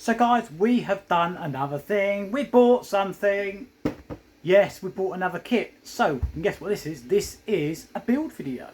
So guys, we have done another thing. We bought something. Yes, we bought another kit. So, guess what this is? This is a build video.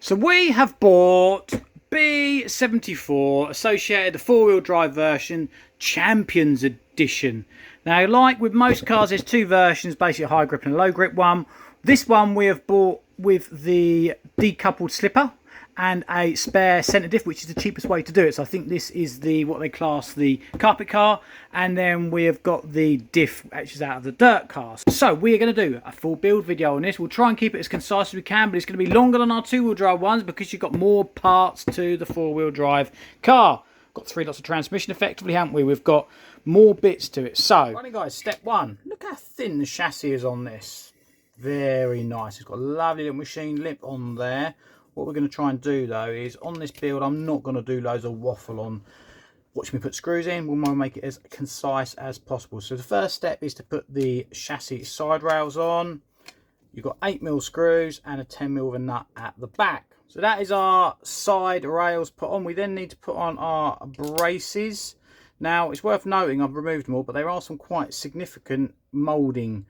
So we have bought B74 Associated, the four-wheel drive version, Champions Edition. Now, like with most cars, there's two versions, basically a high grip and a low grip one. This one we have bought with the decoupled slipper and a spare centre diff, which is the cheapest way to do it. So I think this is the what they class the carpet car, and then we have got the diff which is out of the dirt cars. So we are going to do a full build video on this. We'll try and keep it as concise as we can, but it's going to be longer than our two-wheel drive ones because you've got more parts to the four-wheel drive car. Got 3 lots of transmission effectively, haven't we? We've got more bits to it. So, right guys, step one. Look how thin the chassis is on this. Very nice. It's got a lovely little machine lip on there. What we're going to try and do though is on this build, I'm not going to do loads of waffle on watching me put screws in. We'll want to make it as concise as possible. So the first step is to put the chassis side rails on. You've got 8mm screws and a 10mm with a nut at the back. So that is our side rails put on. We then need to put on our braces. Now it's worth noting I've removed them all, but there are some quite significant moulding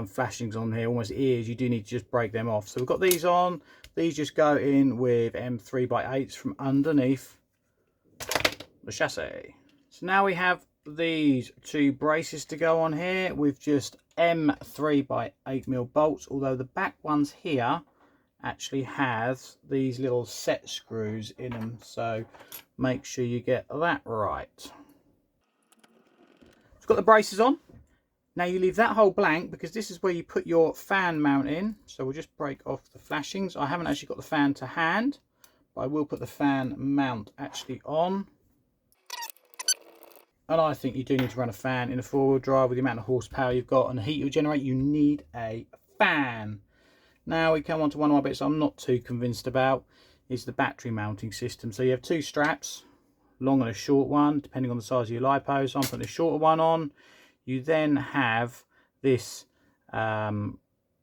flashings on here, almost ears. You do need to just break them off. So we've got these on. These just go in with M3x8s from underneath the chassis. So now we have these 2 braces to go on here with just M3x8mm bolts, although the back ones here actually has these little set screws in them, so make sure you get that right. It's got the braces on. Now you leave that hole blank because this is where you put your fan mount in. So we'll just break off the flashings. I haven't actually got the fan to hand, but I will put the fan mount actually on. And I think you do need to run a fan in a four-wheel drive with the amount of horsepower you've got and the heat you generate. You need a fan. Now we come on to one of my bits I'm not too convinced about, is the battery mounting system. So you have 2 straps, long and a short one, depending on the size of your lipo. So I'm putting a shorter one on. You then have this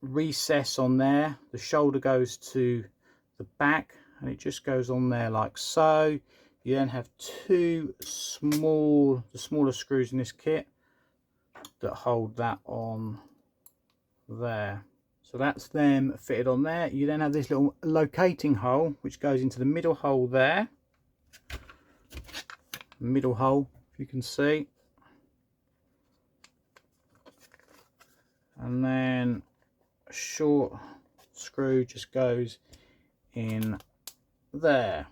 recess on there. The shoulder goes to the back and it just goes on there like so. You then have 2 smaller screws in this kit that hold that on there. So that's them fitted on there. You then have this little locating hole which goes into the middle hole there. Middle hole, if you can see. And then a short screw just goes in there.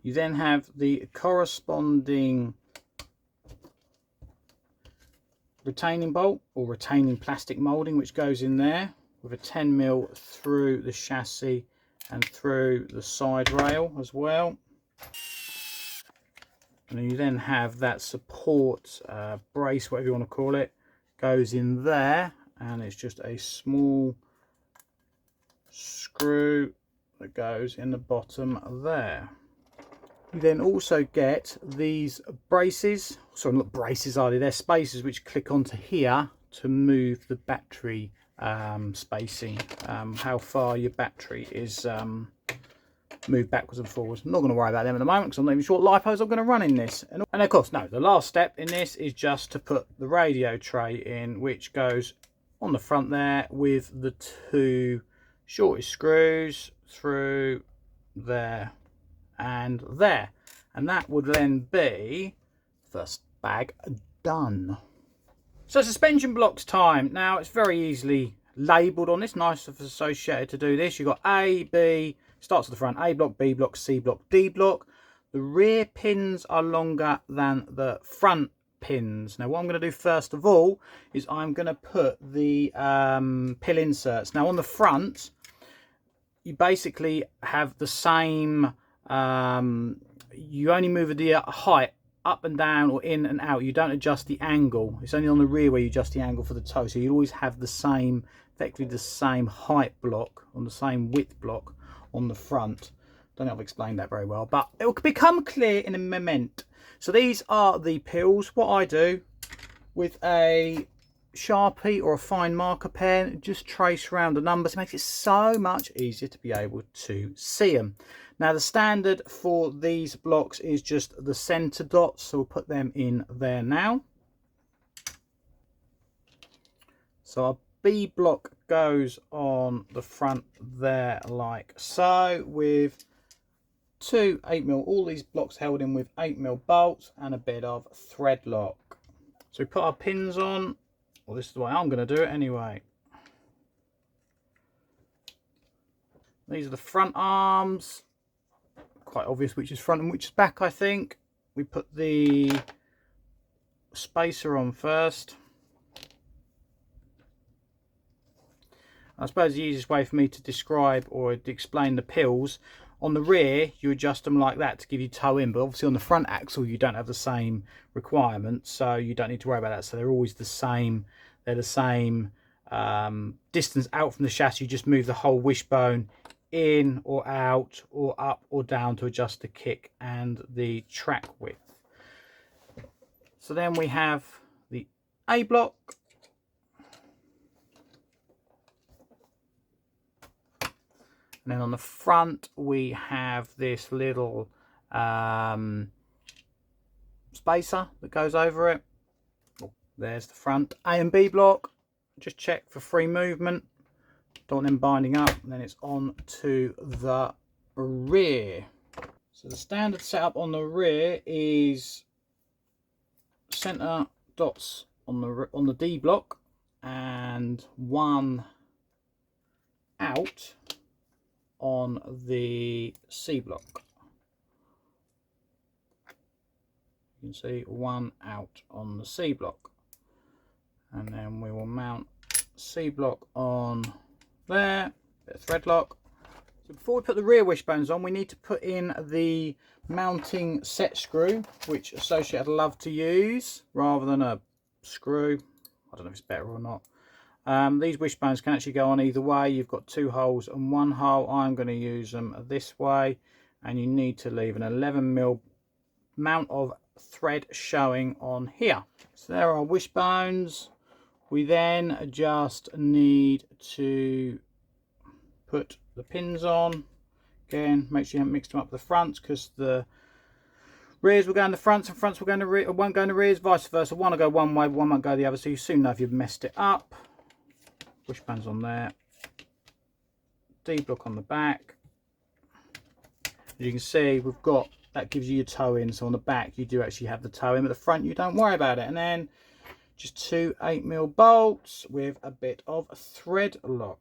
You then have the corresponding retaining bolt or retaining plastic moulding which goes in there with a 10mm through the chassis and through the side rail as well. And you then have that support brace, whatever you want to call it, goes in there, and it's just a small screw that goes in the bottom there. You then also get these braces, sorry, not braces are they, they're spacers which click onto here to move the battery spacing, how far your battery is moved backwards and forwards. I'm not going to worry about them at the moment because I'm not even sure what lipos I'm going to run in this. And of course, no, the last step in this is just to put the radio tray in, which goes on the front there with the 2 shortest screws through there and there. And that would then be first bag done. So suspension blocks time. Now it's very easily labelled on this. Nice of Associated to do this. You've got A, B, starts at the front, A block, B block, C block, D block. The rear pins are longer than the front pins. Now what I'm going to do first of all is I'm going to put the pill inserts. Now on the front you basically have the same, you only move the height up and down or in and out. You don't adjust the angle. It's only on the rear where you adjust the angle for the toe. So you always have the same, effectively the same height block on the same width block on the front. Don't know if I've explained that very well, but it will become clear in a moment. So these are the pills. What I do with a Sharpie or a fine marker pen, just trace around the numbers. It makes it so much easier to be able to see them. Now the standard for these blocks is just the center dots, so we'll put them in there now. So our B block goes on the front there like so, with two 8mm, all these blocks held in with 8mm bolts and a bit of thread lock. So we put our pins on. Well, this is the way I'm going to do it anyway. These are the front arms. Quite obvious which is front and which is back, I think. We put the spacer on first. I suppose the easiest way for me to describe or to explain the pills, on the rear you adjust them like that to give you toe in, but obviously on the front axle you don't have the same requirements, so you don't need to worry about that. So they're always the same. They're the same distance out from the chassis. You just move the whole wishbone in or out or up or down to adjust the kick and the track width. So then we have the A block. And then on the front we have this little spacer that goes over it. Oh, there's the front A and B block. Just check for free movement. Don't want them binding up. And then it's on to the rear. So the standard setup on the rear is center dots on the D block and one out on the C block. You can see one out on the C block, and then we will mount C block on there, bit of thread lock. So before we put the rear wishbones on, we need to put in the mounting set screw, which Associated love to use rather than a screw. I don't know if it's better or not. These wishbones can actually go on either way. You've got two holes and one hole. I'm going to use them this way, and you need to leave an 11mm mount of thread showing on here. So there are wishbones. We then just need to put the pins on. Again, make sure you haven't mixed them up with the fronts, because the rears will go in the fronts and fronts will go in the rear, or won't go in the rears, vice versa. One will go one way, one won't go the other, so you soon know if you've messed it up. Wishbones on there, D block on the back. As you can see, we've got, that gives you your toe in, so on the back you do actually have the toe in, but the front you don't worry about it. And then just two 8mm bolts with a bit of thread lock.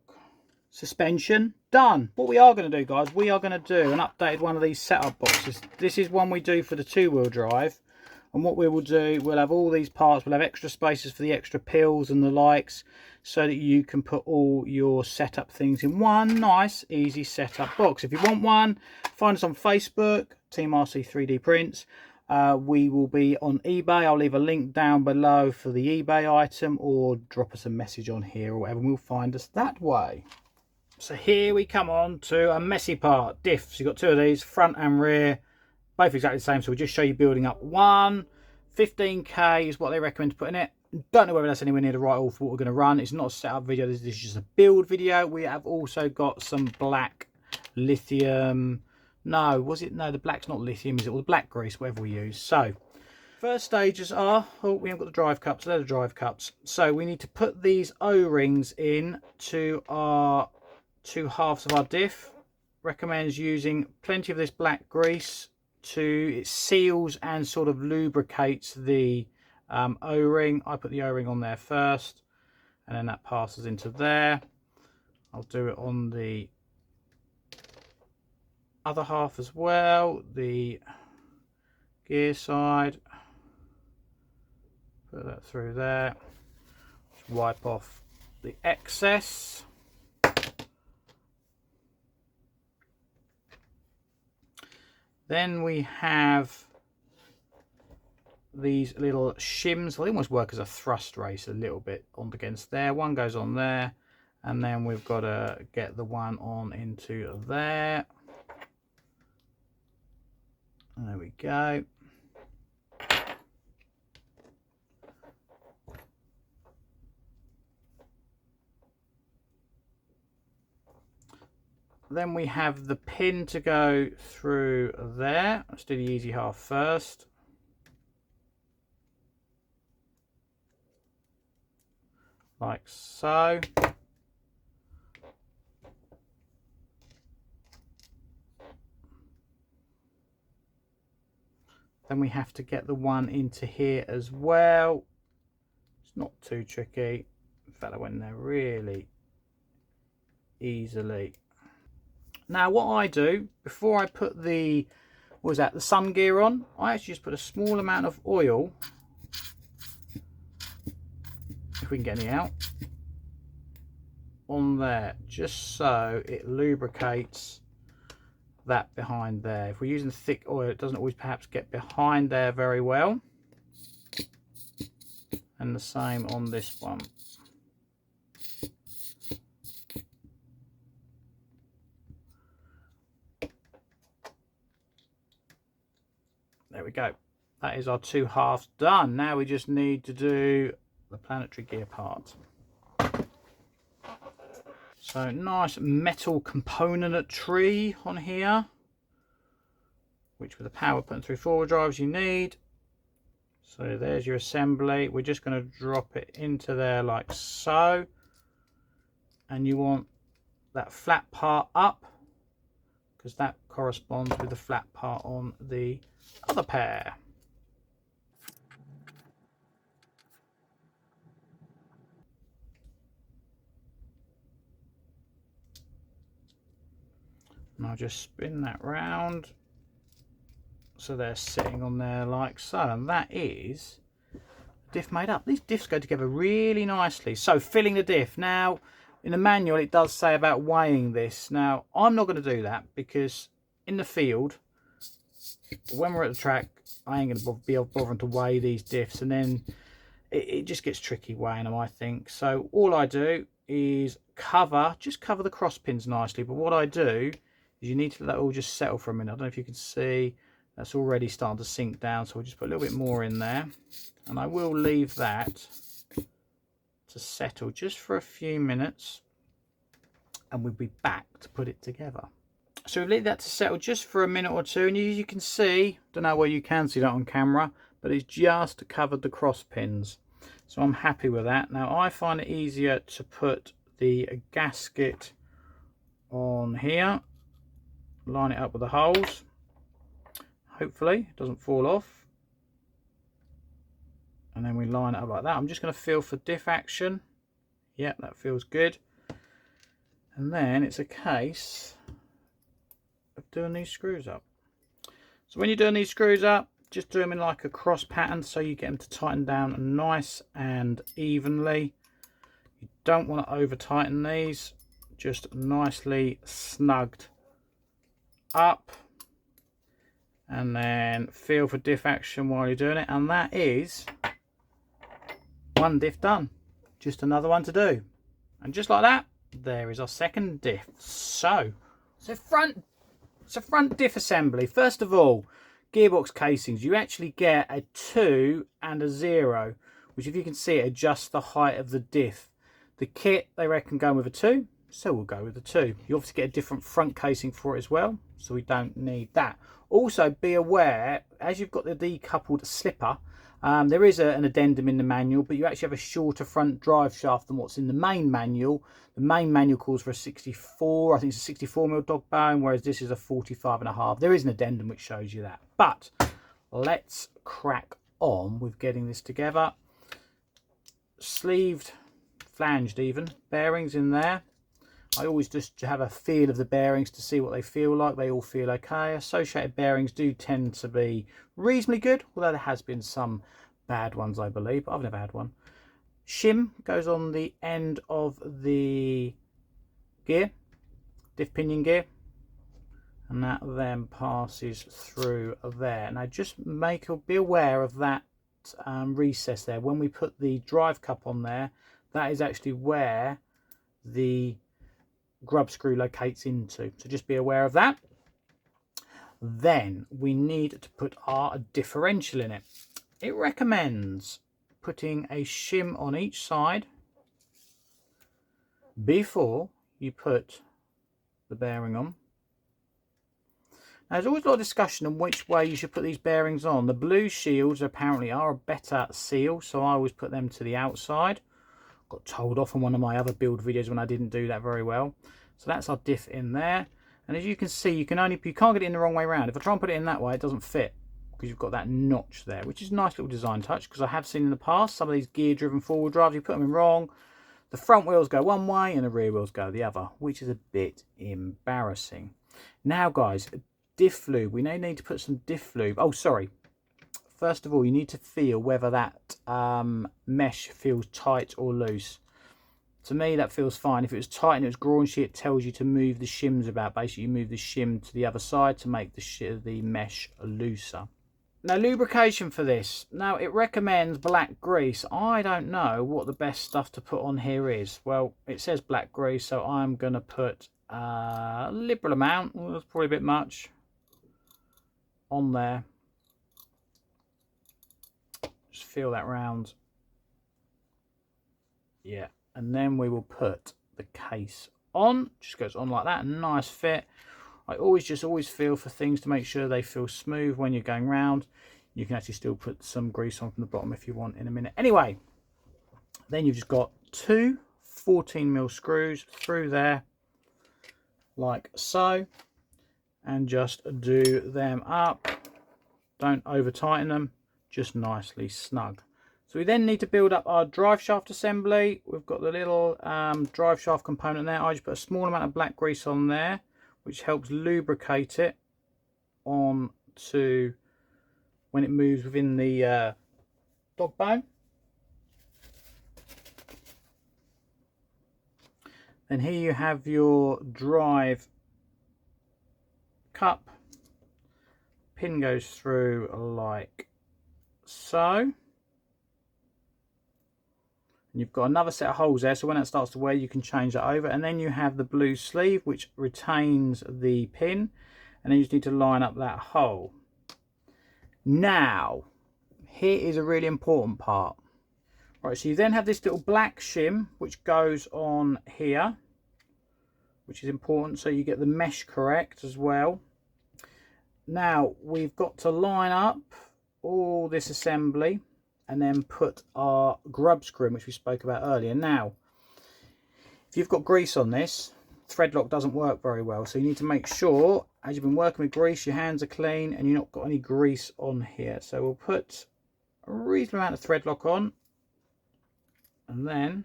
Suspension done. What we are going to do, guys, we are going to do an updated one of these setup boxes. This is one we do for the two-wheel drive. And what we will do, we'll have all these parts, we'll have extra spaces for the extra pills and the likes, so that you can put all your setup things in one nice, easy setup box. If you want one, find us on Facebook, Team RC 3D Prints. We will be on eBay. I'll leave a link down below for the eBay item, or drop us a message on here or whatever, and we'll find us that way. So here we come on to a messy part, diffs. You've got two of these, front and rear. Both exactly the same, so we'll just show you building up one. 15k is what they recommend to put in it. Don't know whether that's anywhere near the right order for what we're going to run. It's not a setup video, this is just a build video. We have also got some black lithium. No, was it? No, the black's not lithium, is it? Or the black grease, whatever we use. So, first stages are, oh, we haven't got the drive cups. They're the drive cups. So, we need to put these O-rings in to our two halves of our diff. Recommends using plenty of this black grease. It seals and sort of lubricates the O-ring. I put the O-ring on there first, and then that passes into there. I'll do it on the other half as well, the gear side. Put that through there. Just wipe off the excess. Then we have these little shims. They almost work as a thrust race a little bit on against there. One goes on there, and then we've got to get the one on into there. And there we go. then we have the pin to go through there. Let's do the easy half first. Like so. Then we have to get the one into here as well. It's not too tricky. In fact, I went in there really easily. Now what I do before I put the, what was that, the sun gear on, I actually just put a small amount of oil, if we can get any out, on there, just so it lubricates that behind there. If we're using thick oil, it doesn't always perhaps get behind there very well. And the same on this one. There we go. That is our two halves done. Now we just need to do the planetary gear part. So nice metal componentry on here, which with the power putting through forward drives you need. So there's your assembly. We're just going to drop it into there like so. And you want that flat part up, because that corresponds with the flat part on the other pair. And I'll just spin that round so they're sitting on there like so, and that is diff made up. These diffs go together really nicely. So filling the diff. Now in the manual it does say about weighing this. Now I'm not going to do that, because in the field when we're at the track I ain't going to be bothering to weigh these diffs, and then it just gets tricky weighing them, I think. So all I do is just cover the cross pins nicely. But what I do is you need to let it all just settle for a minute. I don't know if you can see, that's already starting to sink down, so we'll just put a little bit more in there, and I will leave that to settle just for a few minutes, and we'll be back to put it together. So we'll leave that to settle just for a minute or two, and you can see, don't know where you can see that on camera, but it's just covered the cross pins. So I'm happy with that. Now I find it easier to put the gasket on here, line it up with the holes, hopefully it doesn't fall off, and then we line it up like that. I'm just going to feel for diff action. Yep, that feels good. And then it's a case of doing these screws up. So when you're doing these screws up, just do them in like a cross pattern so you get them to tighten down nice and evenly. You don't want to over tighten these, just nicely snugged up, and then feel for diff action while you're doing it, and that is one diff done. Just another one to do, and just like that, there is our second diff. So it's a front diff assembly. First of all, gearbox casings, you actually get a 2 and a 0, which if you can see it adjusts the height of the diff. The kit they reckon going with a 2, so we'll go with the 2. You obviously get a different front casing for it as well, so we don't need that. Also be aware, as you've got the decoupled slipper, there is an addendum in the manual, but you actually have a shorter front drive shaft than what's in the main manual. The main manual calls for a 64, I think it's a 64mm dog bone, whereas this is a 45.5. There is an addendum which shows you that. But let's crack on with getting this together. Sleeved, flanged even, bearings in there. I always just have a feel of the bearings to see what they feel like. They all feel okay. Associated bearings do tend to be reasonably good, although there has been some bad ones, I believe, but I've never had one. Shim goes on the end of the gear, diff pinion gear, and that then passes through there. Now just be aware of that recess there. When we put the drive cup on there, that is actually where the grub screw locates into, so just be aware of that. Then we need to put our differential in it. It recommends putting a shim on each side before you put the bearing on. Now, there's always a lot of discussion on which way you should put these bearings on. The blue shields apparently are a better seal, so I always put them to the outside. Got told off on one of my other build videos when I didn't do that very well. So that's our diff in there. And as you can see, you can't get it in the wrong way around. If I try and put it in that way, it doesn't fit because you've got that notch there, which is a nice little design touch, because I have seen in the past some of these gear-driven four-wheel drives, you put them in wrong. The front wheels go one way and the rear wheels go the other, which is a bit embarrassing. Now, guys, diff lube. We now need to put some diff lube. Oh, sorry. First of all, you need to feel whether that mesh feels tight or loose. To me, that feels fine. If it was tight and it was graunchy, it tells you to move the shims about. Basically, you move the shim to the other side to make the mesh looser. Now, lubrication for this. Now, it recommends black grease. I don't know what the best stuff to put on here is. Well, it says black grease, so I'm going to put a liberal amount. Well, that's probably a bit much on there. Just feel that round. Yeah, and then we will put the case on. Just goes on like that, a nice fit. I always feel for things to make sure they feel smooth when you're going round. You can actually still put some grease on from the bottom if you want in a minute. Anyway, then you've just got two 14mm screws through there like so, and just do them up. Don't over tighten them, just nicely snug. So we then need to build up our drive shaft assembly. We've got the little drive shaft component there. I just put a small amount of black grease on there, which helps lubricate it on to when it moves within the dog bone. Then here you have your drive cup. Pin goes through like so. And you've got another set of holes there, so when that starts to wear you can change that over. And then you have the blue sleeve which retains the pin, and then you just need to line up that hole. Now, here is a really important part. Right, so you then have this little black shim which goes on here, which is important so you get the mesh correct as well. Now, we've got to line up all this assembly and then put our grub screw in, which we spoke about earlier. Now, if you've got grease on this, thread lock doesn't work very well, so you need to make sure, as you've been working with grease, your hands are clean and you've not got any grease on here. So we'll put a reasonable amount of thread lock on, and then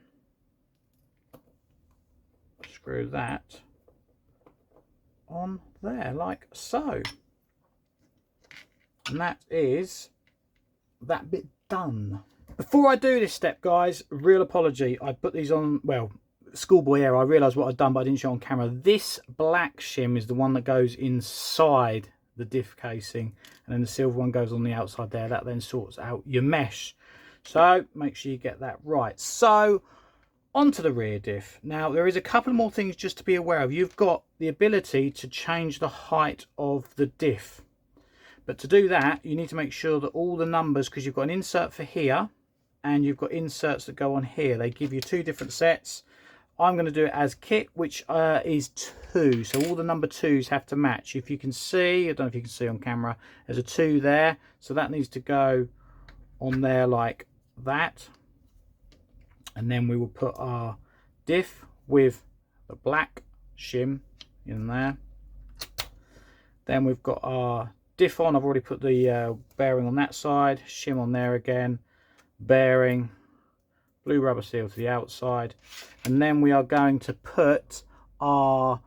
screw that on there like so. And that is that bit done. Before I do this step, guys, real apology. I put these on, well, schoolboy error. I realised what I'd done, but I didn't show on camera. This black shim is the one that goes inside the diff casing, and then the silver one goes on the outside there. That then sorts out your mesh. So make sure you get that right. So onto the rear diff. Now, there is a couple more things just to be aware of. You've got the ability to change the height of the diff. But to do that, you need to make sure that all the numbers, because you've got an insert for here and you've got inserts that go on here. They give you two different sets. I'm going to do it as kit, which is 2. So all the number 2s have to match. If you can see, I don't know if you can see on camera, there's a 2 there. So that needs to go on there like that. And then we will put our diff with the black shim in there. Then we've got our diff on. I've already put the bearing on that side, shim on there again, bearing, blue rubber seal to the outside, and then we are going to put our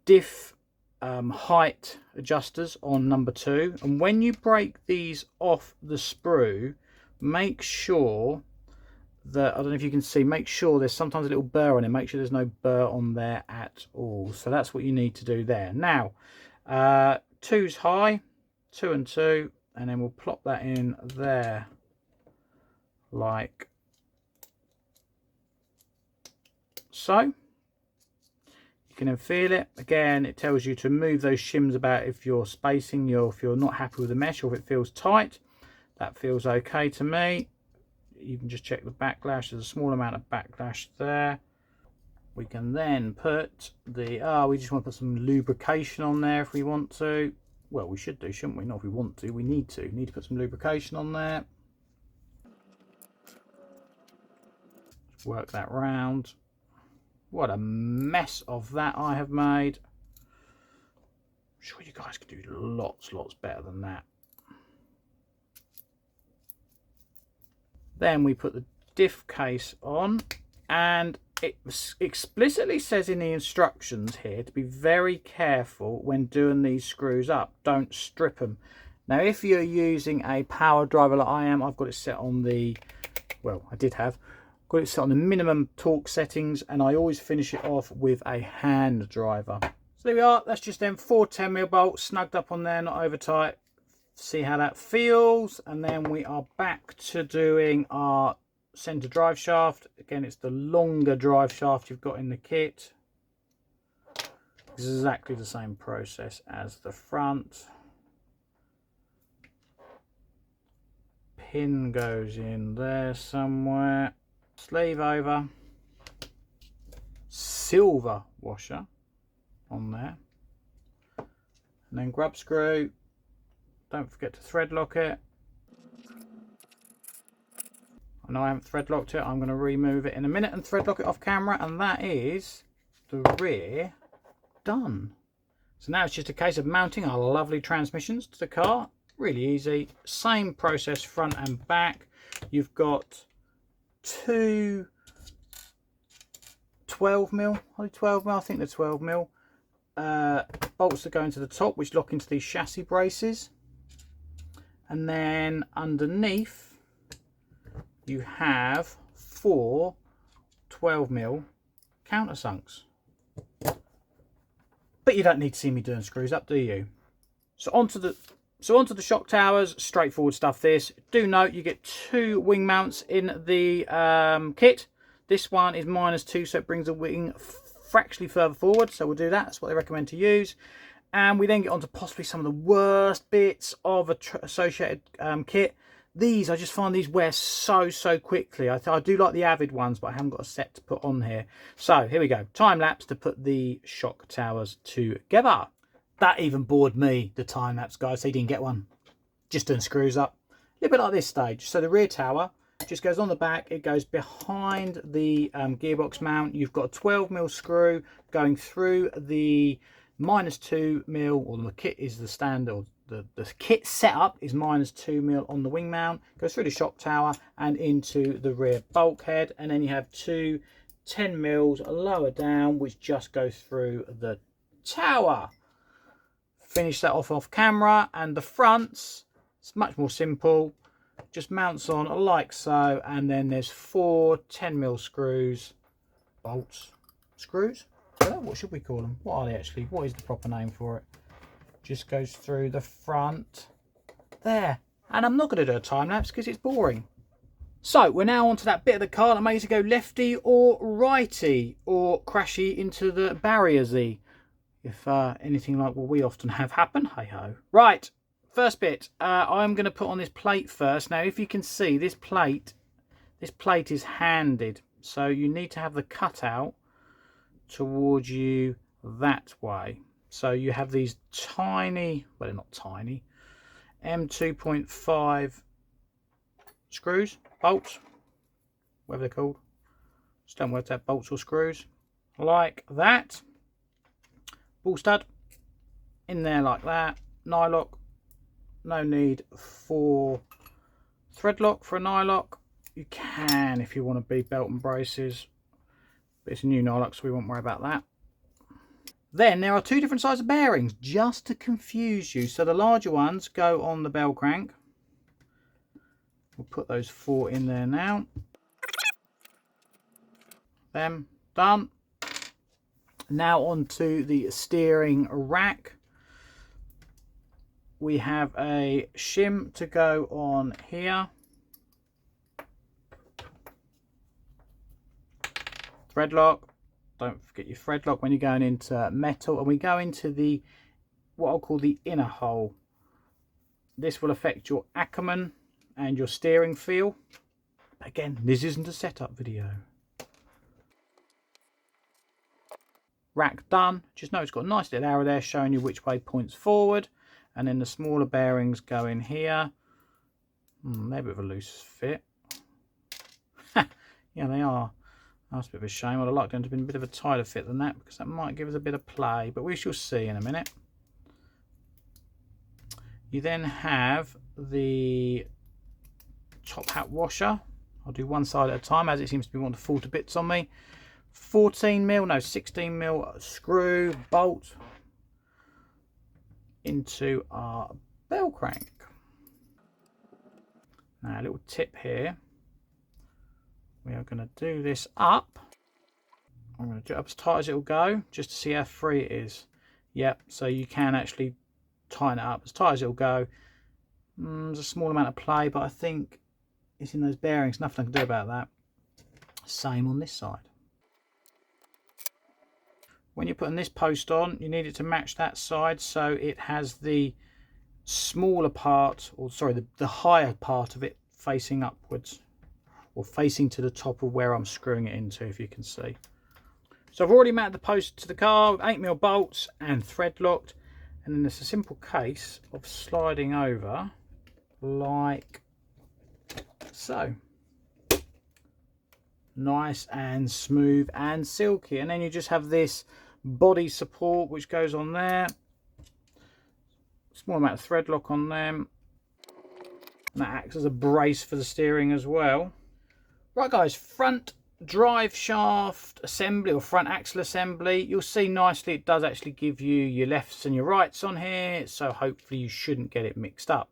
diff height adjusters on number 2. And when you break these off the sprue, make sure that, I don't know if you can see, make sure there's sometimes a little burr on it. Make sure there's no burr on there at all. So that's what you need to do there. Now, 2's high, 2 and 2, and then we'll plop that in there like so. You can then feel it. Again, it tells you to move those shims about if you're spacing, if you're not happy with the mesh, or if it feels tight. That feels okay to me. You can just check the backlash. There's a small amount of backlash there, We can then put the, we just want to put some lubrication on there if we want to. Well, we should do, shouldn't we? Not if we want to, we need to. We need to put some lubrication on there. Just work that round. What a mess of that I have made. I'm sure you guys could do lots better than that. Then we put the diff case on, and it explicitly says in the instructions here to be very careful when doing these screws up. Don't strip them. Now if you're using a power driver like I am, I've got it set on the, well, I did have, got it set on the minimum torque settings, and I always finish it off with a hand driver. So there we are, that's just them 4 10mm bolts snugged up on there, not over tight. See how that feels, and then we are back to doing our center drive shaft. Again, it's the longer drive shaft you've got in the kit. It's exactly the same process as the front. Pin goes in there somewhere. Sleeve over. Silver washer on there. And then grub screw. Don't forget to thread lock it. I know I haven't thread locked it. I'm going to remove it in a minute and thread lock it off camera, and that is the rear done. So now it's just a case of mounting our lovely transmissions to the car. Really easy. Same process front and back. You've got two 12mm, only 12mm, I think they're 12mm bolts that go into the top, which lock into these chassis braces. And then underneath you have 4 12mm countersunks. But you don't need to see me doing screws up, do you? So onto the shock towers. Straightforward stuff this. Do note you get 2 wing mounts in the kit. This one is -2, so it brings the wing fractionally further forward, so we'll do that. That's what they recommend to use. And we then get on to possibly some of the worst bits of a Associated kit. These, I just find these wear so quickly. I do like the Avid ones, but I haven't got a set to put on here. So here we go, time lapse to put the shock towers together. That even bored me, the time lapse, guys, so you didn't get one. Just doing screws up. A little bit like this stage. So the rear tower just goes on the back, it goes behind the gearbox mount. You've got a 12mm screw going through the -2mm, or the kit is the standard, the kit setup is -2mm on the wing mount, goes through the shock tower and into the rear bulkhead, and then you have 2 10mm lower down which just go through the tower. Finish that off camera, and the fronts, it's much more simple, just mounts on like so, and then there's 4 10mm screws, bolts, screws, what should we call them? What are they actually? What is the proper name for it? Just goes through the front there. And I'm not going to do a time lapse because it's boring. So we're now onto that bit of the car that makes it go lefty or righty or crashy into the barriers-y, if anything like what we often have happen. Hey ho. Right, first bit. I'm going to put on this plate first. Now, if you can see, this plate is handed, so you need to have the cutout towards you that way. So you have these tiny, well, they're not tiny, M2.5 screws, bolts, whatever they're called. Just don't work out, bolts or screws, like that. Ball stud in there like that. Nylock, no need for thread lock for a nylock. You can if you want to be belt and braces. It's a new nylock, so we won't worry about that. Then there are 2 different sizes of bearings, just to confuse you. So the larger ones go on the bell crank. We'll put those 4 in there now. Them done. Now onto the steering rack. We have a shim to go on here. Thread lock. Don't forget your thread lock when you're going into metal. And we go into the, what I'll call the inner hole. This will affect your Ackerman and your steering feel. Again, this isn't a setup video. rack done. Just note it's got a nice little arrow there showing you which way points forward, and then the smaller bearings go in here. They're a bit of a loose fit. Yeah, they are. That's a bit of a shame. I'd have liked them to have been a bit of a tighter fit than that, because that might give us a bit of play, but we shall see in a minute. You then have the top hat washer. I'll do one side at a time as it seems to be wanting to fall to bits on me. 16mm screw bolt into our bell crank. Now a little tip here. We are going to do this up. I'm going to do it up as tight as it will go, just to see how free it is. Yep, so you can actually tighten it up as tight as it will go. There's a small amount of play, but I think it's in those bearings. Nothing I can do about that. Same on this side. When you're putting this post on, you need it to match that side, so it has the smaller part, or sorry, the higher part of it facing upwards, or facing to the top of where I'm screwing it into, if you can see. So I've already mounted the post to the car with 8mm bolts and thread locked, and then it's a simple case of sliding over like so. Nice and smooth and silky, and then you just have this body support which goes on there. Small amount of thread lock on them, and that acts as a brace for the steering as well. Right guys, front drive shaft assembly or front axle assembly. You'll see nicely it does actually give you your lefts and your rights on here, so hopefully you shouldn't get it mixed up.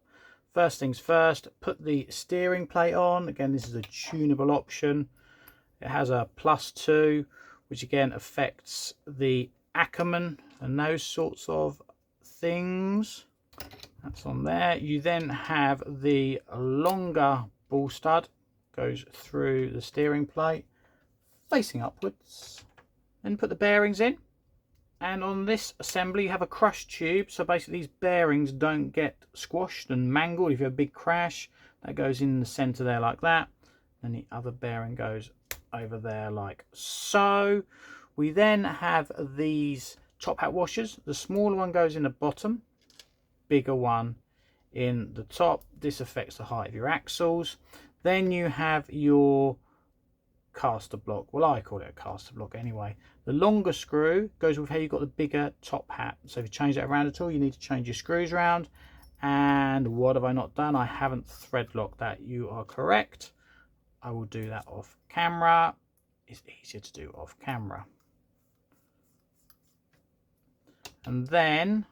First things first, put the steering plate on. Again, this is a tunable option. It has a +2, which again affects the Ackerman and those sorts of things. That's on there. You then have the longer ball stud, goes through the steering plate facing upwards. Then put the bearings in, and on this assembly you have a crush tube, so basically these bearings don't get squashed and mangled if you have a big crash. That goes in the center there like that, and the other bearing goes over there like so. We then have these top hat washers. The smaller one goes in the bottom, bigger one in the top. This affects the height of your axles. Then you have your caster block. Well, I call it a caster block anyway. The longer screw goes with how you've got the bigger top hat. So if you change that around at all, you need to change your screws around. And what have I not done? I haven't thread locked that. You are correct. I will do that off camera. It's easier to do off camera. And then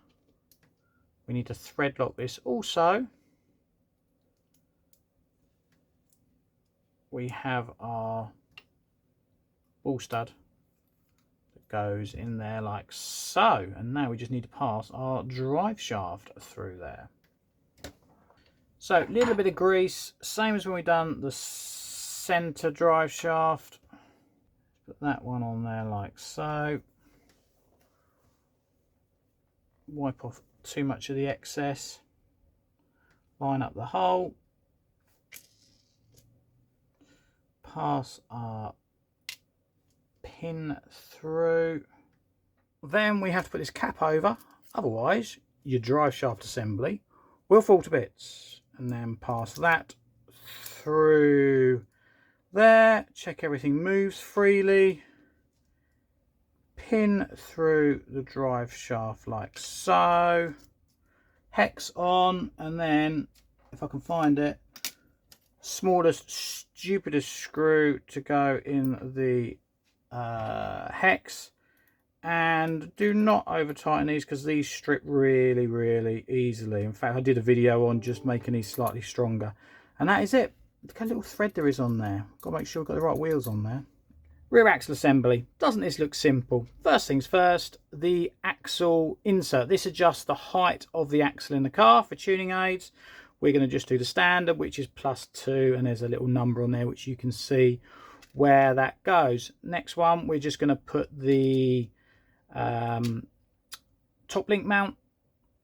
we need to thread lock this also. We have our ball stud that goes in there like so, and now we just need to pass our drive shaft through there. So a little bit of grease, same as when we done the center drive shaft. Put that one on there like so. Wipe off too much of the excess, line up the hole, pass our pin through. Then we have to put this cap over, otherwise your drive shaft assembly will fall to bits. And then pass that through there, check everything moves freely, pin through the drive shaft like so, hex on, and then if I can find it, smallest stupidest screw to go in the hex. And do not over tighten these, because these strip really easily. In fact, I did a video on just making these slightly stronger, and that is it. Look how little thread there is on there. Got to make sure we've got the right wheels on there. Rear axle assembly. Doesn't this look simple? First things first, the axle insert. This adjusts the height of the axle in the car for tuning aids. We're going to just do the standard, which is +2, and there's a little number on there which you can see where that goes. Next one, we're just going to put the top link mount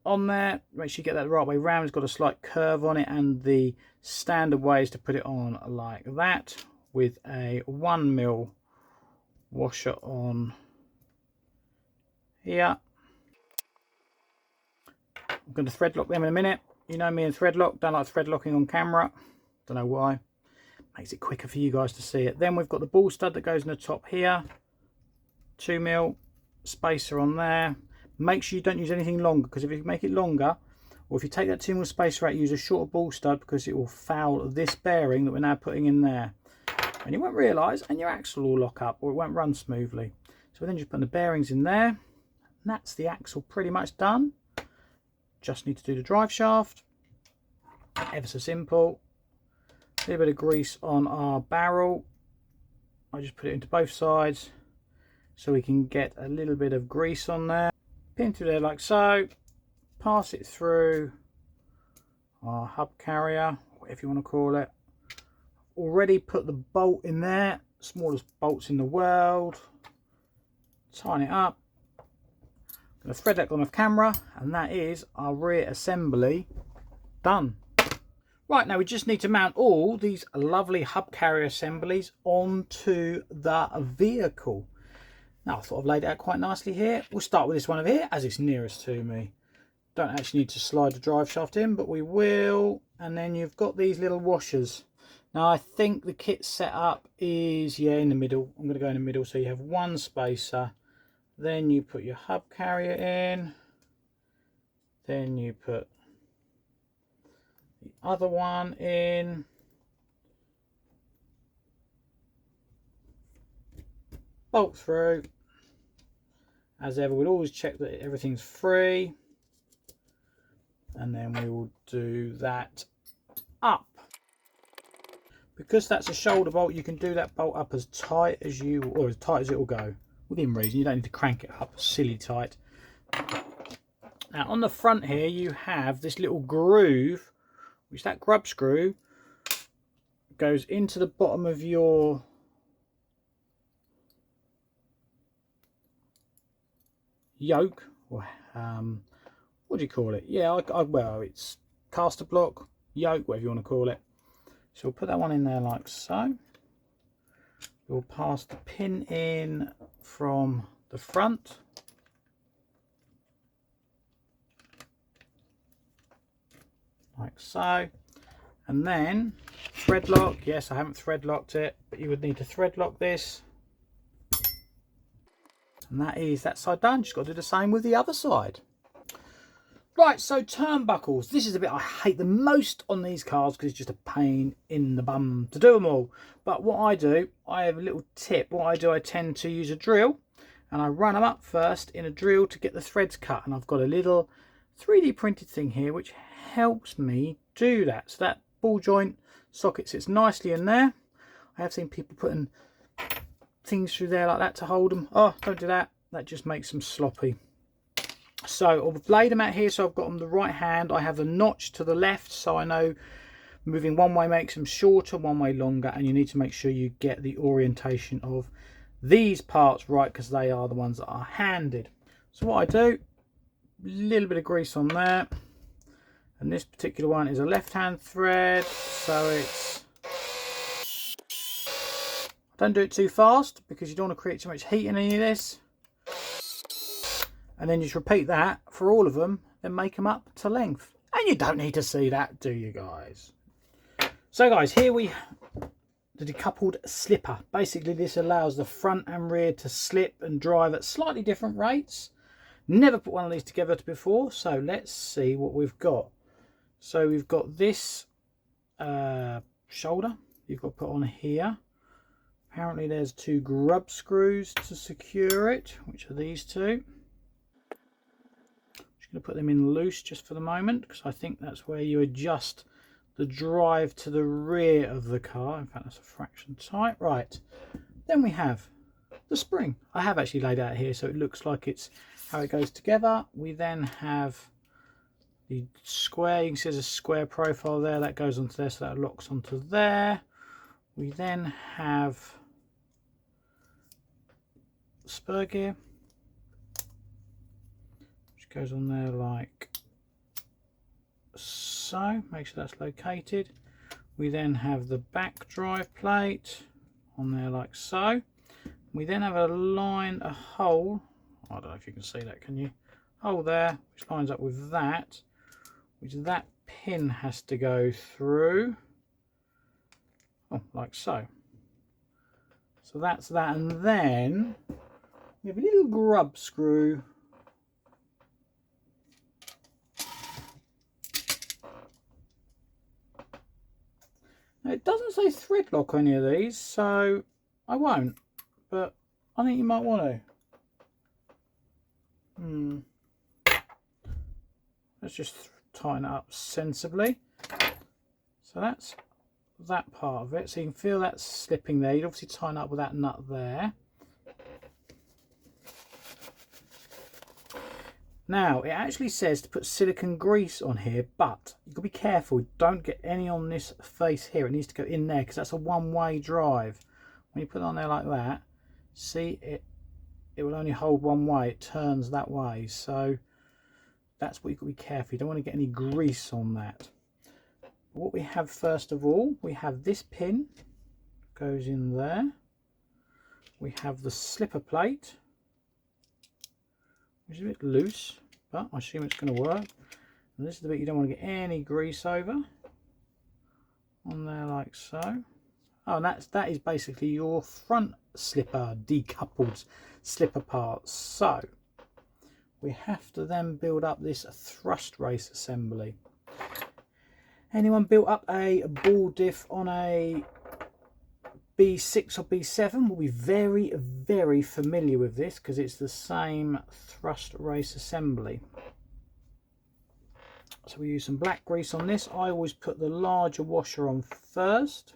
on there. Make sure you get that the right way round. It's got a slight curve on it, and the standard way is to put it on like that with a 1mm washer on here. I'm going to thread lock them in a minute. You know me and thread lock, don't like thread locking on camera. Don't know why. Makes it quicker for you guys to see it. Then we've got the ball stud that goes in the top here. 2mm spacer on there. Make sure you don't use anything longer, because if you make it longer, or if you take that 2mm spacer out, use a shorter ball stud, because it will foul this bearing that we're now putting in there. And you won't realise, and your axle will lock up, or it won't run smoothly. So we're then just putting the bearings in there. And that's the axle pretty much done. Just need to do the drive shaft. Ever so simple. A little bit of grease on our barrel. I just put it into both sides so we can get a little bit of grease on there. Pin through there like so. Pass it through our hub carrier, whatever you want to call it. Already put the bolt in there, smallest bolts in the world. Tighten it up. I'm going to thread that on off camera, and that is our rear assembly done. Right, now we just need to mount all these lovely hub carrier assemblies onto the vehicle. Now I thought I've laid it out quite nicely here. We'll start with this one over here as it's nearest to me. Don't actually need to slide the drive shaft in, but we will. And then you've got these little washers. Now I think the kit setup is, yeah, in the middle. I'm going to go in the middle, so you have one spacer. Then you put your hub carrier in. Then you put the other one in. Bolt through. As ever, we'll always check that everything's free. And then we will do that up. Because that's a shoulder bolt, you can do that bolt up as tight as you, or as tight as it will go. Within reason, you don't need to crank it up silly tight. Now on the front here you have this little groove, which that grub screw goes into the bottom of your yoke, or what do you call it? Yeah, well, it's caster block, yoke, whatever you want to call it. So we'll put that one in there like so. We'll pass the pin in from the front. Like so. And then thread lock. Yes, I haven't thread locked it, but you would need to thread lock this. And that is that side done. Just got to do the same with the other side. Right, so turnbuckles. This is the bit I hate the most on these cars because it's just a pain in the bum to do them all. But what I do, I have a little tip. What I do, I tend to use a drill and I run them up first in a drill to get the threads cut. And I've got a little 3D printed thing here which helps me do that. So that ball joint socket sits nicely in there. I have seen people putting things through there like that to hold them. Oh, don't do that. That just makes them sloppy. So I've laid them out here, so I've got them the right hand. I have the notch to the left, so I know moving one way makes them shorter, one way longer, and you need to make sure you get the orientation of these parts right, because they are the ones that are handed. So what I do, a little bit of grease on there, and this particular one is a left hand thread, so it's, don't do it too fast because you don't want to create too much heat in any of this. And then just repeat that for all of them, then make them up to length. And you don't need to see that, do you guys? So guys, here we the decoupled slipper. Basically this allows the front and rear to slip and drive at slightly different rates. Never put one of these together before, so let's see what we've got. So we've got this shoulder you've got to put on here. Apparently there's two grub screws to secure it, which are these two. Going to put them in loose just for the moment because I think that's where you adjust the drive to the rear of the car. In fact, that's a fraction tight. Right, then we have the spring. I have actually laid out here so it looks like it's how it goes together. We then have the square. You can see there's a square profile there that goes onto there, so that locks onto there. We then have spur gear, goes on there like so. Make sure that's located. We then have the back drive plate on there like so. We then have a hole I don't know if you can see that, can you? Hole there, which lines up with that, which that pin has to go through. Oh, like so. So that's that, and then we have a little grub screw. Now, it doesn't say thread lock on any of these, so I won't, but I think you might want to. Let's just tighten it up sensibly. So that's that part of it. So you can feel that slipping there. You'd obviously tighten up with that nut there. Now, it actually says to put silicone grease on here, but you've got to be careful. Don't get any on this face here. It needs to go in there because that's a one-way drive. When you put it on there like that, see, it will only hold one way. It turns that way. So that's what you've got to be careful. You don't want to get any grease on that. What we have first of all, we have this pin goes in there. We have the slipper plate, which is a bit loose, but I assume it's going to work. And this is the bit you don't want to get any grease over. On there like so. Oh, and that is basically your front slipper, decoupled slipper part. So we have to then build up this thrust race assembly. Anyone built up a ball diff on a B6 or B7 will be very, very familiar with this because it's the same thrust race assembly. So we use some black grease on this. I always put the larger washer on first.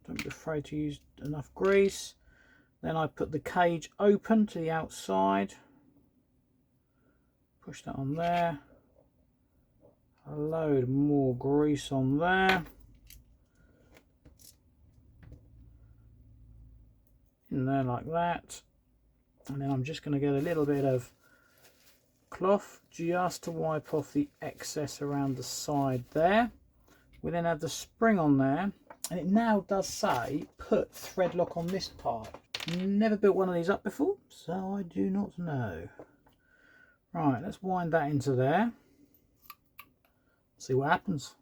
Don't be afraid to use enough grease. Then I put the cage open to the outside. Push that on there. A load more grease on there. In there like that. And then I'm just going to get a little bit of cloth just to wipe off the excess around the side there. We then have the spring on there, and it now does say put thread lock on this part. Never built one of these up before, so I do not know. Right, let's wind that into there. See what happens.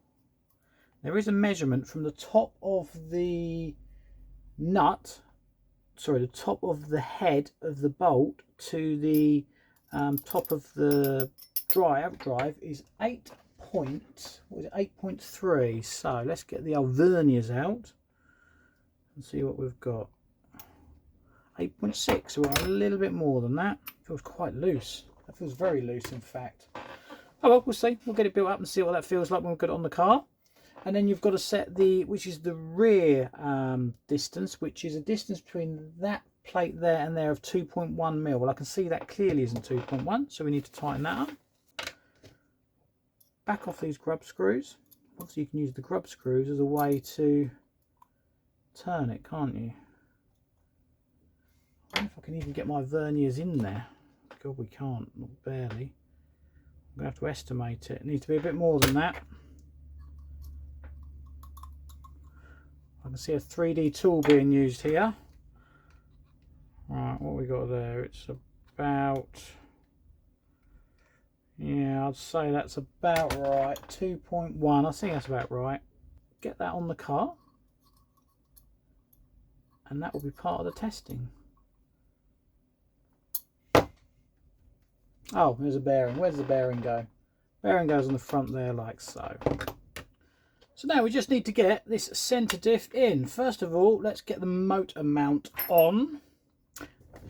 There is a measurement from the top of the nut, sorry, the top of the head of the bolt to the top of the drive is 8.3. So let's get the old verniers out and see what we've got. 8.6, so we're a little bit more than that. Feels quite loose. That feels very loose, in fact. Oh well, we'll see. We'll get it built up and see what that feels like when we've got it on the car. And then you've got to set the, which is the rear distance, which is a distance between that plate there and there of 2.1 mil. Well, I can see that clearly isn't 2.1, so we need to tighten that up. Back off these grub screws. Obviously, you can use the grub screws as a way to turn it, can't you? I wonder if I can even get my verniers in there. God, we can't, not barely. I'm going to have to estimate it. It needs to be a bit more than that. I can see a 3D tool being used here. Right, what we got there? It's about, yeah, I'd say that's about right. 2.1, I think that's about right. Get that on the car, and that will be part of the testing. Oh, there's a bearing. Where's the bearing go? Bearing goes on the front there like so. So now we just need to get this centre diff in. First of all, let's get the motor mount on.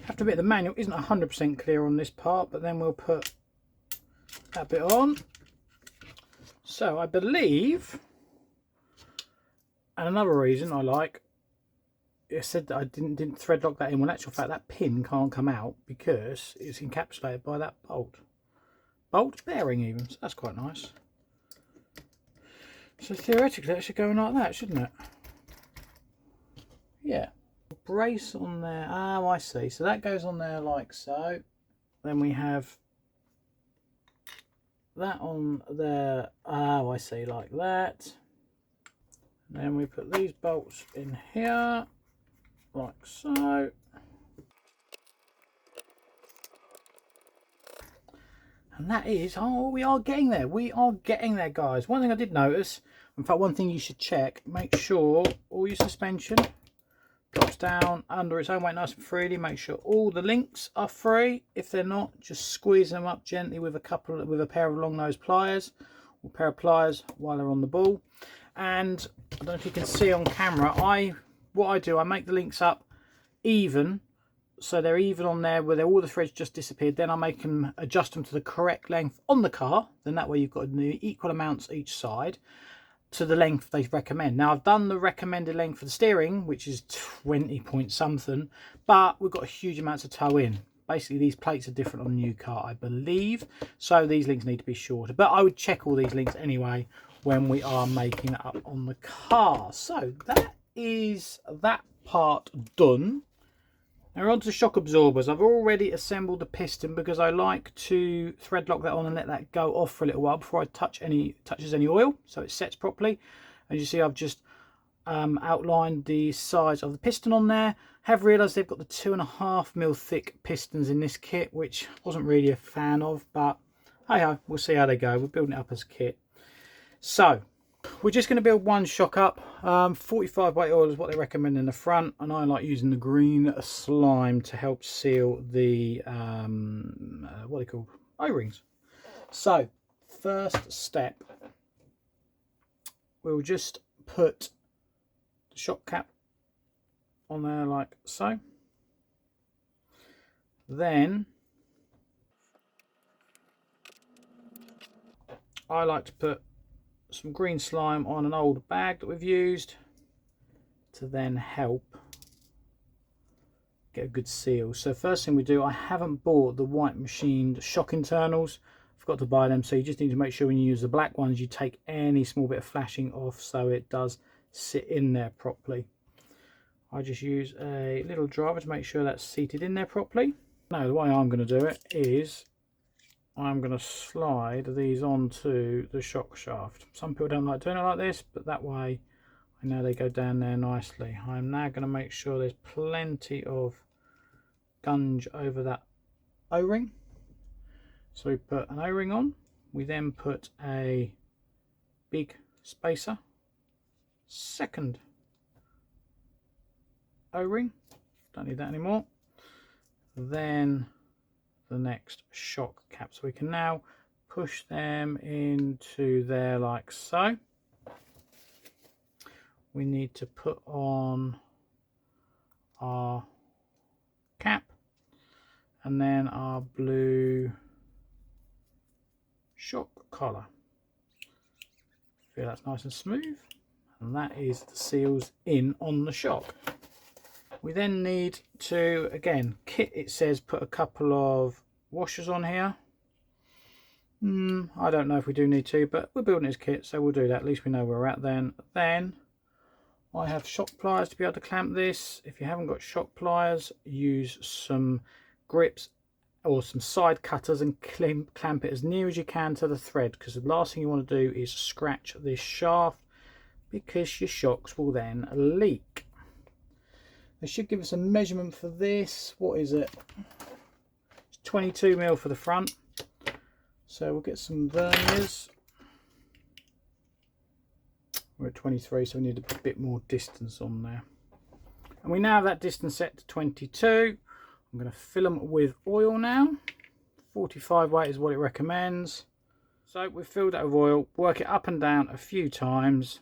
Have to admit the manual isn't 100% clear on this part, but then we'll put that bit on. So I believe, and another reason I like, it said that I didn't thread lock that in. Well, in actual fact, that pin can't come out because it's encapsulated by that bolt bearing even. So that's quite nice. So theoretically, it should go in like that, shouldn't it? Yeah. Brace on there. Oh, I see. So that goes on there like so. Then we have that on there. Oh, I see, like that. And then we put these bolts in here, like so. And that is, oh, we are getting there. We are getting there, guys. One thing I did notice, in fact, one thing you should check, make sure all your suspension drops down under its own weight nice and freely. Make sure all the links are free. If they're not, just squeeze them up gently with a pair of long nose pliers or pair of pliers while they're on the ball. And I don't know if you can see on camera, what I do, I make the links up even, so they're even on there where all the threads just disappeared. Then I adjust them to the correct length on the car. Then that way you've got equal amounts each side to the length they recommend. Now I've done the recommended length for the steering, which is 20 point something, but we've got huge amounts of toe in. Basically these plates are different on the new car, I believe, so these links need to be shorter, but I would check all these links anyway when we are making it up on the car. So that is that part done. Now we're on to the shock absorbers. I've already assembled the piston because I like to thread lock that on and let that go off for a little while before I touches any oil, so it sets properly. As you see, I've just outlined the size of the piston on there. Have realised they've got the 2.5mm thick pistons in this kit, which I wasn't really a fan of, but hey ho, we'll see how they go. We're building it up as a kit. So we're just going to build one shock up. 45 weight oil is what they recommend in the front, and I like using the green slime to help seal the what are they called, O-rings. So first step, we'll just put the shock cap on there like so. Then I like to put some green slime on an old bag that we've used to then help get a good seal. So first thing we do, I haven't bought the white machined shock internals, forgot to buy them, so you just need to make sure when you use the black ones you take any small bit of flashing off so it does sit in there properly. I just use a little driver to make sure that's seated in there properly. Now the way I'm going to do it is I'm going to slide these onto the shock shaft. Some people don't like doing it like this, but that way I know they go down there nicely. I'm now going to make sure there's plenty of gunge over that O-ring. So we put an O-ring on, we then put a big spacer, second O-ring, don't need that anymore, then the next shock cap. So we can now push them into there like so. We need to put on our cap and then our blue shock collar. Feel that's nice and smooth, and that is the seals in on the shock. We then need to, again, kit, it says put a couple of washers on here. I don't know if we do need to, but we're building this kit, so we'll do that. At least we know where we're at then. Then I have shock pliers to be able to clamp this. If you haven't got shock pliers, use some grips or some side cutters and clamp it as near as you can to the thread, because the last thing you want to do is scratch this shaft, because your shocks will then leak. They should give us a measurement for this. What is it? It's 22mm for the front. So we'll get some verniers. We're at 23, so we need a bit more distance on there. And we now have that distance set to 22. I'm going to fill them with oil now. 45 weight is what it recommends. So we've filled that with oil. Work it up and down a few times.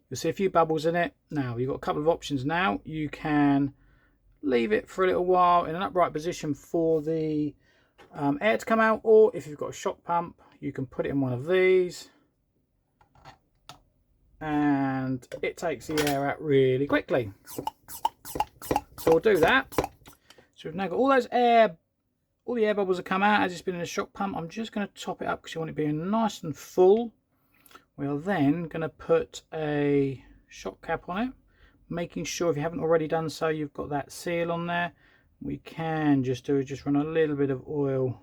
You'll see a few bubbles in it. Now you've got a couple of options now. You can leave it for a little while in an upright position for the air to come out, or if you've got a shock pump, you can put it in one of these and it takes the air out really quickly. So we'll do that. So we've now got all the air bubbles that come out as it's been in a shock pump. I'm just going to top it up because you want it being nice and full. We are then going to put a shock cap on it, making sure, if you haven't already done so, you've got that seal on there. We can just run a little bit of oil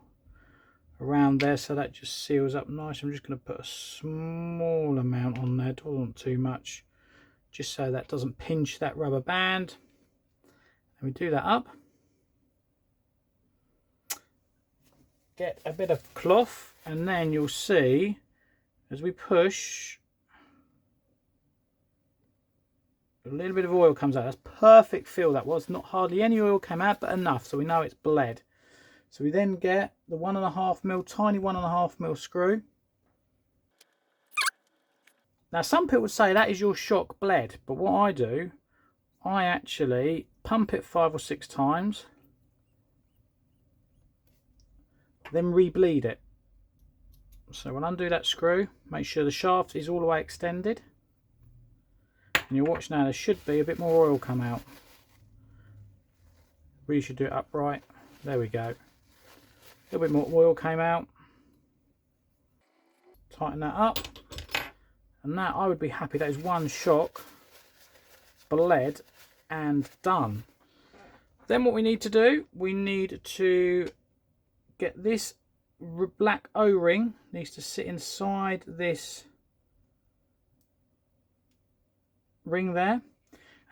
around there so that just seals up nice. I'm just going to put a small amount on there, don't want too much, just so that doesn't pinch that rubber band. And we do that up. get a bit of cloth, and then you'll see as we push, a little bit of oil comes out. That's perfect feel that was. Not hardly any oil came out, but enough so we know it's bled. So we then get the 1.5mm, tiny 1.5mm screw. Now some people would say that is your shock bled, but what I do, I actually pump it 5 or 6 times, then re-bleed it. So we'll undo that screw, make sure the shaft is all the way extended. And you'll watch now, there should be a bit more oil come out. We should do it upright. There we go. A little bit more oil came out. Tighten that up. And that, I would be happy, that is one shock bled and done. Then what we need to do, we need to get this black O-ring, needs to sit inside this ring there,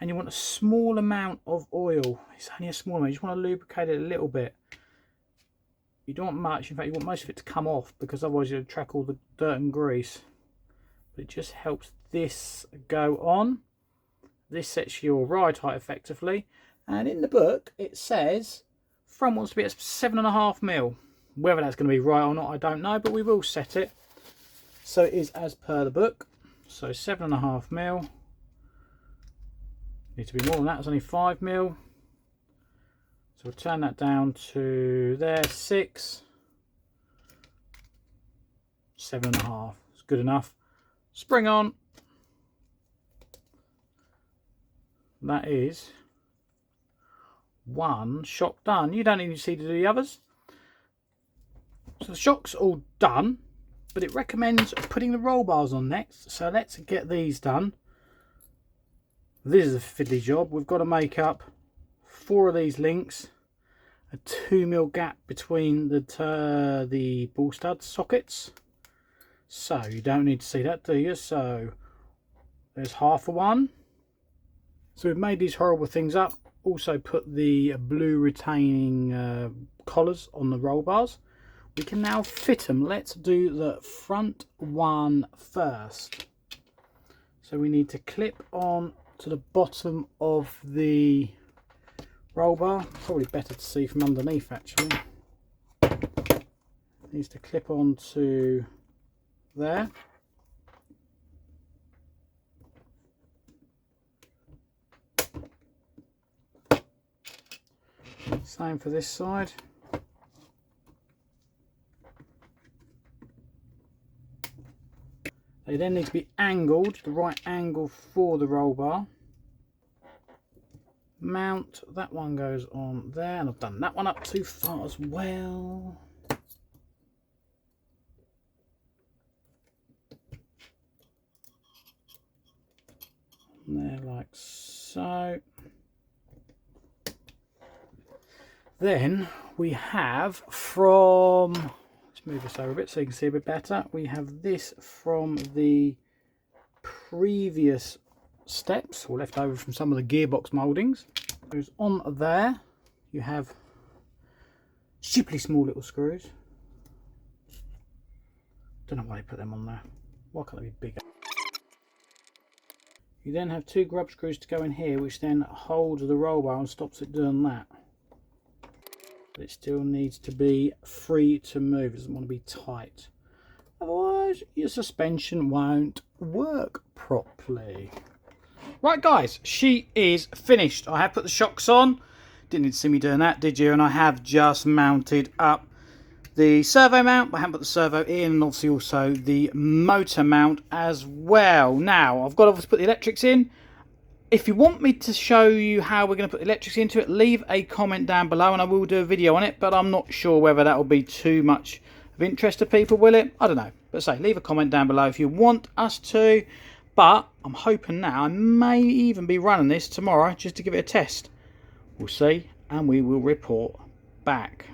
and you want a small amount of oil. It's only a small amount, you just want to lubricate it a little bit. You don't want much, in fact you want most of it to come off, because otherwise you'll attract all the dirt and grease. But it just helps this go on. This sets your ride height effectively, and in the book it says front wants to be at 7.5mm. Whether that's going to be right or not I don't know, but we will set it so it is as per the book. So 7.5mm. Need to be more than that, it's only 5mm. So we'll turn that down to there, 6, 7.5. It's good enough. Spring on. That is one shock done. You don't even see to do the others. So the shock's all done, but it recommends putting the roll bars on next. So let's get these done. This is a fiddly job. We've got to make up 4 of these links, a 2mm gap between the ball stud sockets. So you don't need to see that, do you? So there's half a one. So we've made these horrible things up. Also put the blue retaining collars on the roll bars. We can now fit them. Let's do the front one first. So we need to clip on to the bottom of the roll bar. Probably better to see from underneath actually. Needs to clip on to there. Same for this side. They then need to be angled, the right angle for the roll bar. Mount, that one goes on there, and I've done that one up too far as well. There, like so. Then we have from, let's move this over a bit so you can see a bit better. We have this from the previous steps, or left over from some of the gearbox mouldings. Goes on there. You have stupidly small little screws. Don't know why they put them on there. Why can't they be bigger? You then have 2 grub screws to go in here, which then holds the roll bar and stops it doing that. But it still needs to be free to move. It doesn't want to be tight. Otherwise, your suspension won't work properly. Right, guys, she is finished. I have put the shocks on. Didn't need to see me doing that, did you? And I have just mounted up the servo mount, but I haven't put the servo in, and obviously also the motor mount as well. Now, I've got to obviously put the electrics in. If you want me to show you how we're going to put the electrics into it, leave a comment down below and I will do a video on it, but I'm not sure whether that will be too much of interest to people, will it? I don't know. But say, leave a comment down below if you want us to. But I'm hoping now I may even be running this tomorrow just to give it a test. We'll see, and we will report back.